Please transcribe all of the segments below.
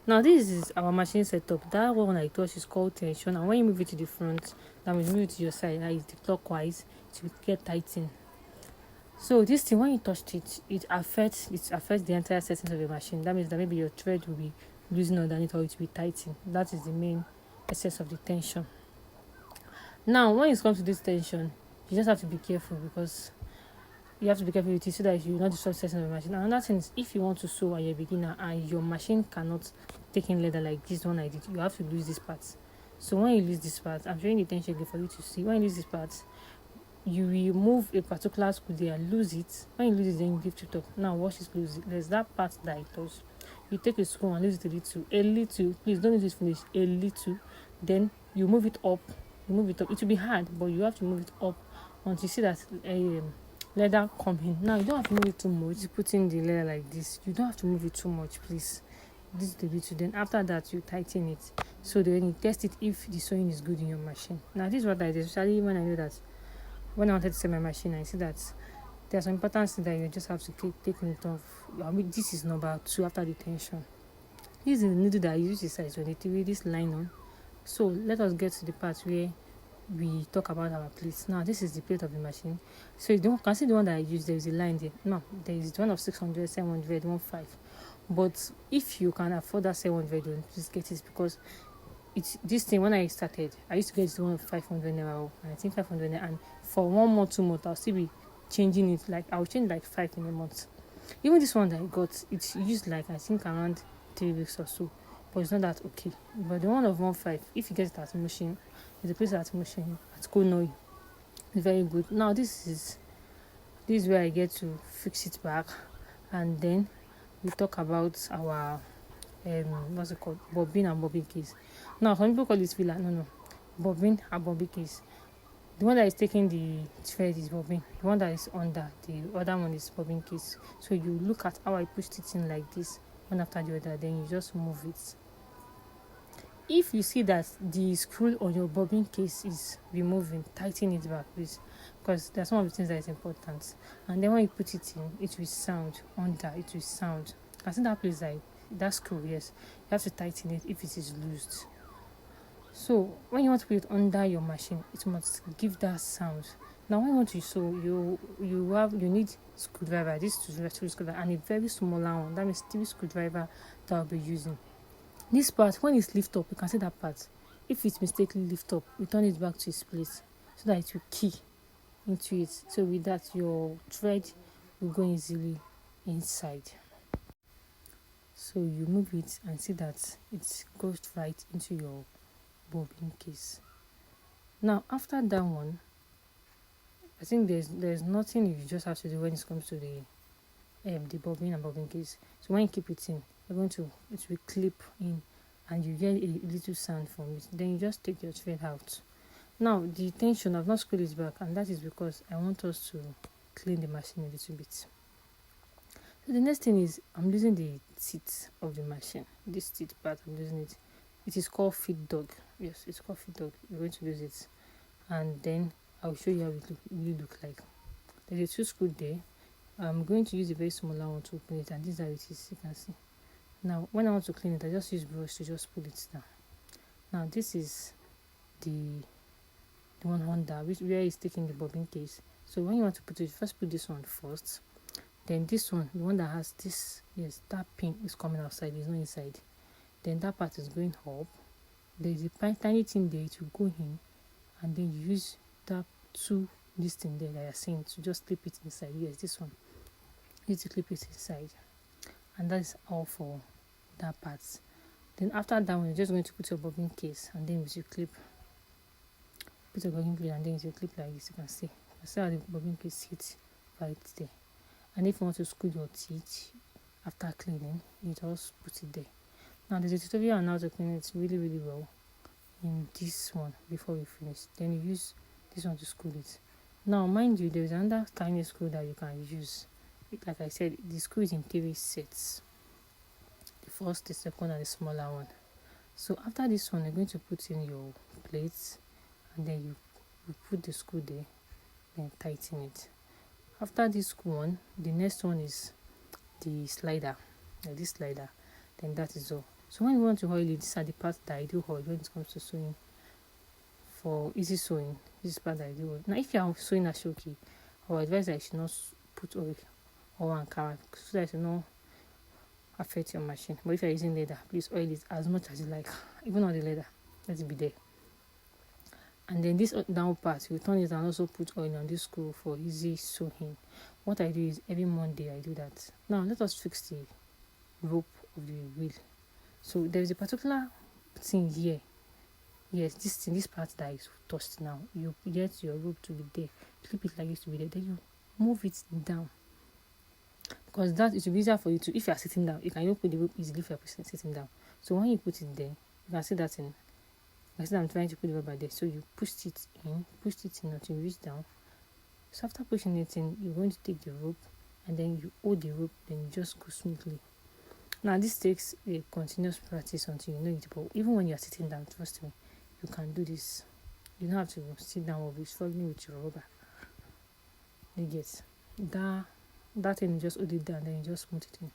Now this is our machine setup. That one I touch is called tension, and when you move it to the front, that means move it to your side, that is the clockwise, it will get tightened. So this thing, when you touched it, it affects the entire settings of your machine. That means that maybe your thread will be loosened underneath, or it will be tightened. That is the main essence of the tension. Now when it comes to this tension, you just have to be careful, because you have to be careful with it so that you will not disturb the settings of your machine. Another thing is, if you want to sew and you're a beginner and your machine cannot take in leather like this one I did, you have to lose this part. So when you lose this part, I'm showing the tension again for you to see. When you lose this part, you will move a particular screw there, lose it. When you lose it, then you lift it up. Now watch it lose it. There's that part that it does. You take a screw and lose it a little. Please don't lose it finish, a little. Then you move it up. You move it up. It will be hard, but you have to move it up until you see that leather come in. Now you don't have to move it too much. You put in the leather like this. You don't have to move it too much, please. This is the little. Then after that, you tighten it. So then you test it if the sewing is good in your machine. Now this is what I did, especially when I know that when I wanted to sell my machine, I see that there are some important things that you just have to take note of. I mean, this is number 2 after the tension. This is the needle that I use, is size 23, this line on. So let us get to the part where we talk about our plates. Now this is the plate of the machine. So you can see the one that I use, there is a line there. No, there is one of 600, 700, 15. But if you can afford that 700, then please get it, because it's this thing. When I started, I used to get the one of 500 naira, and I think 500 naira, and for 1 month, 2 months, I'll still be changing it. Like I'll change like 5 in a month. Even this one that I got, it's used like I think around 3 weeks or so, but it's not that okay. But the one of 15, if you get it at Motion, there's a place at Motion at Konoi, it's very good. Now this is where I get to fix it back, and then we talk about our what's it called, bobbin and bobbin case. Now some people call it filler. No, bobbin and bobbin case. The one that is taking the thread is bobbin. The one that is under, the other one is bobbin case. So you look at how I pushed it in like this, one after the other, then you just move it. If you see that the screw on your bobbin case is removing, tighten it back, please, because that's one of the things that is important. And then when you put it in, it will sound under, it will sound. I think that place, like that screw, yes, you have to tighten it if it is loosed. So when you want to put it under your machine, it must give that sound. Now when you want to sew, you need screwdriver. This is two screwdriver and a very smaller one. That means 3 screwdriver that I'll be using. This part, when it's lift up, you can see that part. If it's mistakenly lift up, return it back to its place so that it will key into it. So with that, your thread will go easily inside. So you move it and see that it goes right into your bobbin case. Now after that one, I think there's nothing you just have to do when it comes to the bobbin and bobbin case. So when you keep it in, it will clip in, and you get a little sound from it. Then you just take your thread out. Now the tension, I've not screwed it back, and that is because I want us to clean the machine a little bit. So the next thing is, I'm using the teeth of the machine. This teeth part, I'm using it. It is called feed dog. Yes, it's called feed dog. We're going to use it, and then I'll show you how it really look like. There's a 2 screw there. I'm going to use a very smaller one to open it, and this is how it is. You can see. Now when I want to clean it, I just use brush to just pull it down. Now this is the one under where it's taking the bobbin case. So when you want to put it, first put this one first, then this one, the one that has this, yes, that pin is coming outside, it's not inside. Then that part is going up. There's a tiny thing there, it will go in, and then you use that this thing there that you're seeing to just clip it inside. Yes, this one, you need to clip it inside, and that's all for that part. Then after that one, you're just going to put your bobbin case, and then you clip. Put your bobbin case, and then you clip like this. You can see how the bobbin case sits right there. And if you want to screw your teeth after cleaning, you just put it there. Now there's a tutorial on how to clean it really well in this one before we finish. Then you use this one to screw it. Now mind you, there's another tiny screw that you can use. Like I said, the screw is in 3 sets. The first, the second, and the smaller one. So after this one, you're going to put in your plates, and then you put the screw there, then tighten it. After this one, the next one is the slider, like this slider. Then that is all. So when you want to oil it, these are the parts that I do oil when it comes to sewing. For easy sewing, this is part that I do oil. Now if you are sewing a shoki, I would advise that you should not put oil or ankara so that it will not affect your machine. But if you're using leather, please oil it as much as you like, even on the leather, let it be there. And then this down part, you turn it and also put oil on this screw for easy sewing. What I do is every Monday I do that. Now let us fix the rope of the wheel. So there is a particular thing here. Yes, this part that is touched now. You get your rope to be there, clip it like this to be there, then you move it down. Because that it will be easier for you to, if you are sitting down, you can even put the rope easily if you are sitting down. So when you put it there, you can see that in. I said I'm trying to put the rubber there. So you pushed it in until you reach down. So after pushing it in, you're going to take the rope and then you hold the rope, then you just go smoothly. Now this takes a continuous practice until you know it, but even when you're sitting down, trust me, you can do this. You don't have to sit down or be struggling with your rubber. You get that thing, you just hold it down, then you just smooth it in.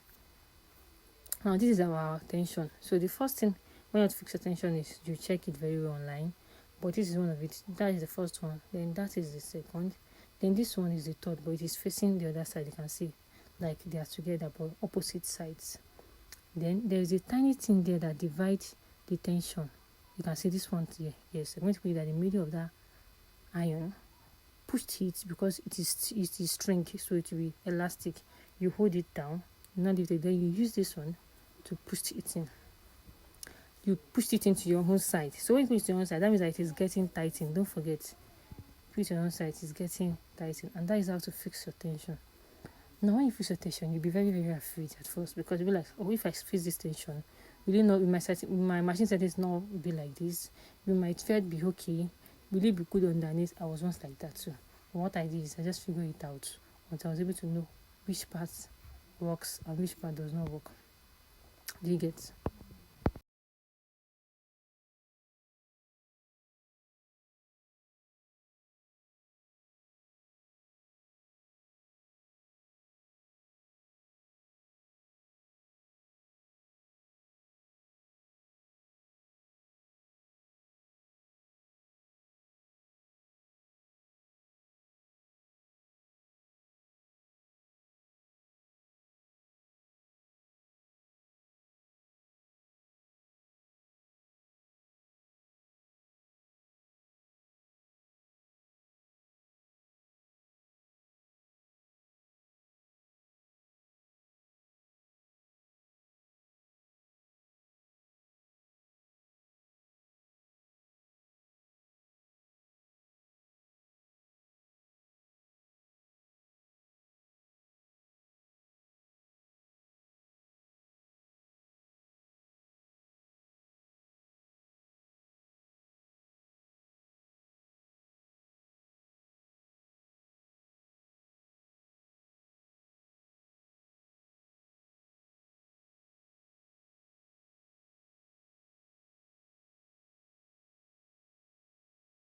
Now this is our tension. So the first thing when you have to fix your tension is you check it very well online. But this is one of it. That is the first one. Then that is the second. Then this one is the third, but it is facing the other side. You can see like they are together but opposite sides. Then there is a tiny thing there that divides the tension. You can see this one here. Yes, I'm going to put it at the middle of that iron. Push it because it is string, so it will be elastic. You hold it down. Then you use this one to push it in. You push it into your own side. So when you push it to your own side, that means that it is getting tightened. Don't forget, push your own side, it is getting tightened, and that is how to fix your tension. Now when you fix your tension, you'll be very, very afraid at first because you'll be like, oh, if I fix this tension, will it not my machine settings not be like this? Will my thread be okay? Will it be good underneath? I was once like that too. But what I did is I just figured it out until I was able to know which part works and which part does not work. Do you get?